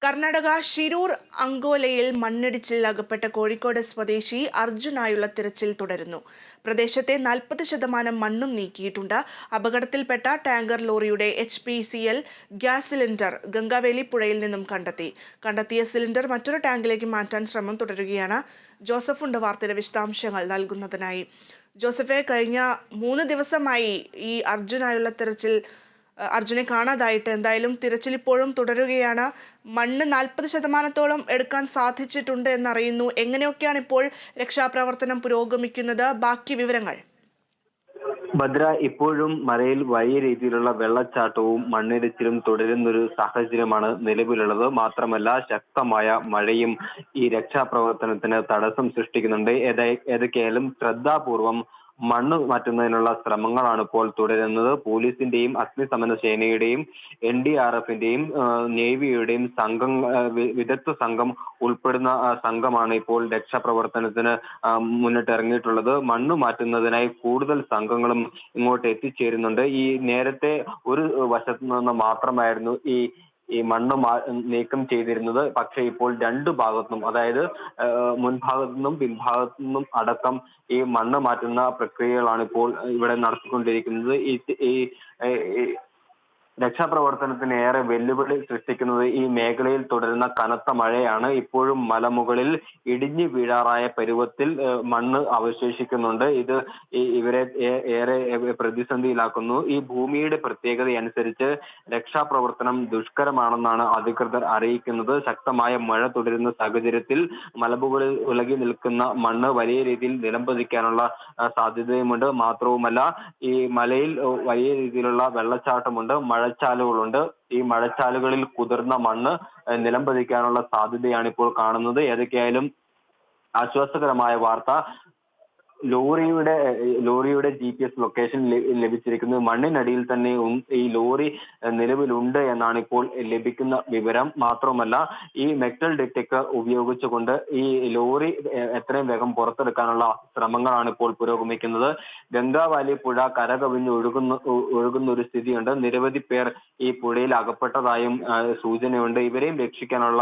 കർണാടക ഷിരൂർ അങ്കോലയിൽ മണ്ണിടിച്ചിൽ അകപ്പെട്ട കോഴിക്കോട് സ്വദേശി അർജുനായുള്ള തിരച്ചിൽ തുടരുന്നു. പ്രദേശത്തെ 40% മണ്ണും നീക്കിയിട്ടുണ്ട്. അപകടത്തിൽപ്പെട്ട ടാങ്കർ ലോറിയുടെ HPCL ഗ്യാസ് സിലിണ്ടർ ഗംഗാവേലി പുഴയിൽ നിന്നും കണ്ടെത്തിയ സിലിണ്ടർ മറ്റൊരു ടാങ്കിലേക്ക് മാറ്റാൻ ശ്രമം തുടരുകയാണ്. ജോസഫുണ്ട് വാർത്തയുടെ വിശദാംശങ്ങൾ നൽകുന്നതിനായി. ജോസഫെ, കഴിഞ്ഞ 3 ദിവസമായി ഈ അർജുനായുള്ള അർജുനെ കാണാതായിട്ട്. എന്തായാലും തിരച്ചിൽ ഇപ്പോഴും തുടരുകയാണ്. മണ്ണ് 40% എടുക്കാൻ സാധിച്ചിട്ടുണ്ട് എന്നറിയുന്നു. എങ്ങനെയൊക്കെയാണ് ഇപ്പോൾ രക്ഷാപ്രവർത്തനം പുരോഗമിക്കുന്നത്? ബാക്കി വിവരങ്ങൾ. ഭദ്ര, ഇപ്പോഴും മലയിൽ വലിയ രീതിയിലുള്ള വെള്ളച്ചാട്ടവും മണ്ണിടിച്ചിലും തുടരുന്നൊരു സാഹചര്യമാണ് നിലവിലുള്ളത്. മാത്രമല്ല, ശക്തമായ മഴയും ഈ രക്ഷാപ്രവർത്തനത്തിന് തടസ്സം സൃഷ്ടിക്കുന്നുണ്ട്. ഏതൊക്കെയായാലും ശ്രദ്ധാപൂർവം മണ്ണ് മാറ്റുന്നതിനുള്ള ശ്രമങ്ങളാണ് ഇപ്പോൾ തുടരുന്നത്. പോലീസിന്റെയും അഗ്നിശമന സേനയുടെയും NDRFന്റെയും നേവിയുടെയും വിദഗ്ധ സംഘം ഉൾപ്പെടുന്ന സംഘമാണ് ഇപ്പോൾ രക്ഷാപ്രവർത്തനത്തിന് മുന്നിട്ടിറങ്ങിയിട്ടുള്ളത്. മണ്ണ് മാറ്റുന്നതിനായി കൂടുതൽ സംഘങ്ങളും ഇങ്ങോട്ട് എത്തിച്ചേരുന്നുണ്ട്. ഈ നേരത്തെ ഒരു വശത്തു നിന്ന് മാത്രമായിരുന്നു ഈ മണ്ണ് നീക്കം ചെയ്തിരുന്നത്. പക്ഷേ ഇപ്പോൾ 2 ഭാഗത്തും, അതായത് മുൻഭാഗത്തു നിന്നും പിൻഭാഗത്തു നിന്നും അടക്കം ഈ മണ്ണ് മാറ്റുന്ന പ്രക്രിയകളാണ് ഇപ്പോൾ ഇവിടെ നടത്തിക്കൊണ്ടിരിക്കുന്നത്. ഈ രക്ഷാപ്രവർത്തനത്തിന് ഏറെ വെല്ലുവിളി സൃഷ്ടിക്കുന്നത് ഈ മേഖലയിൽ തുടരുന്ന കനത്ത മഴയാണ്. ഇപ്പോഴും മലമുകളിൽ ഇടിഞ്ഞു വീഴാറായ പരുവത്തിൽ മണ്ണ് അവശേഷിക്കുന്നുണ്ട്. ഇത് ഇവരെ ഏറെ പ്രതിസന്ധിയിലാക്കുന്നു. ഈ ഭൂമിയുടെ പ്രത്യേകത അനുസരിച്ച് രക്ഷാപ്രവർത്തനം ദുഷ്കരമാണെന്നാണ് അധികൃതർ അറിയിക്കുന്നത്. ശക്തമായ മഴ തുടരുന്ന സാഹചര്യത്തിൽ മലമുകളിൽ ഉലകി നിൽക്കുന്ന മണ്ണ് വലിയ രീതിയിൽ നിലംപതിക്കാനുള്ള സാധ്യതയുമുണ്ട്. മാത്രവുമല്ല, ഈ മലയിൽ വലിയ രീതിയിലുള്ള വെള്ളച്ചാട്ടമുണ്ട്, മഴച്ചാലുകളുണ്ട്. ഈ മഴച്ചാലുകളിൽ കുതിർന്ന മണ്ണ് നിലംപതിക്കാനുള്ള സാധ്യതയാണ് ഇപ്പോൾ കാണുന്നത്. ഏതൊക്കെയായാലും ആശ്വാസകരമായ വാർത്ത, ലോറിയുടെ GPS ലൊക്കേഷൻ ലഭിച്ചിരിക്കുന്നു. മണ്ണിനടിയിൽ തന്നെ ഈ ലോറി നിലവിലുണ്ട് എന്നാണ് ഇപ്പോൾ ലഭിക്കുന്ന വിവരം. മാത്രമല്ല, ഈ മെറ്റൽ ഡിറ്റക്ടർ ഉപയോഗിച്ചുകൊണ്ട് ഈ ലോറി എത്രയും വേഗം പുറത്തെടുക്കാനുള്ള ശ്രമങ്ങളാണ് ഇപ്പോൾ പുരോഗമിക്കുന്നത്. ഗംഗാവാലി പുഴ കരകവിഞ്ഞ് ഒഴുകുന്ന ഒരു സ്ഥിതിയുണ്ട്. നിരവധി പേർ ഈ പുഴയിൽ അകപ്പെട്ടതായും സൂചനയുണ്ട്. ഇവരെയും രക്ഷിക്കാനുള്ള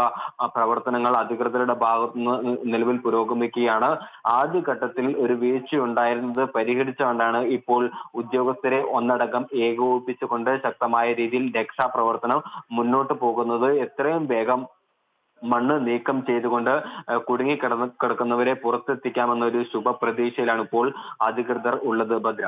പ്രവർത്തനങ്ങൾ അധികൃതരുടെ ഭാഗത്തുനിന്ന് നിലവിൽ പുരോഗമിക്കുകയാണ്. ആദ്യഘട്ടത്തിൽ ഒരു വീഴ്ചയുണ്ടായിരുന്നത് പരിഹരിച്ചുകൊണ്ടാണ് ഇപ്പോൾ ഉദ്യോഗസ്ഥരെ ഒന്നടങ്കം ഏകോപിപ്പിച്ചുകൊണ്ട് ശക്തമായ രീതിയിൽ രക്ഷാപ്രവർത്തനം മുന്നോട്ട് പോകുന്നത്. എത്രയും വേഗം മണ്ണ് നീക്കം ചെയ്തുകൊണ്ട് കിടക്കുന്നവരെ പുറത്തെത്തിക്കാമെന്നൊരു ശുഭപ്രതീക്ഷയിലാണ് ഇപ്പോൾ അധികൃതർ ഉള്ളത്. ഭദ്ര.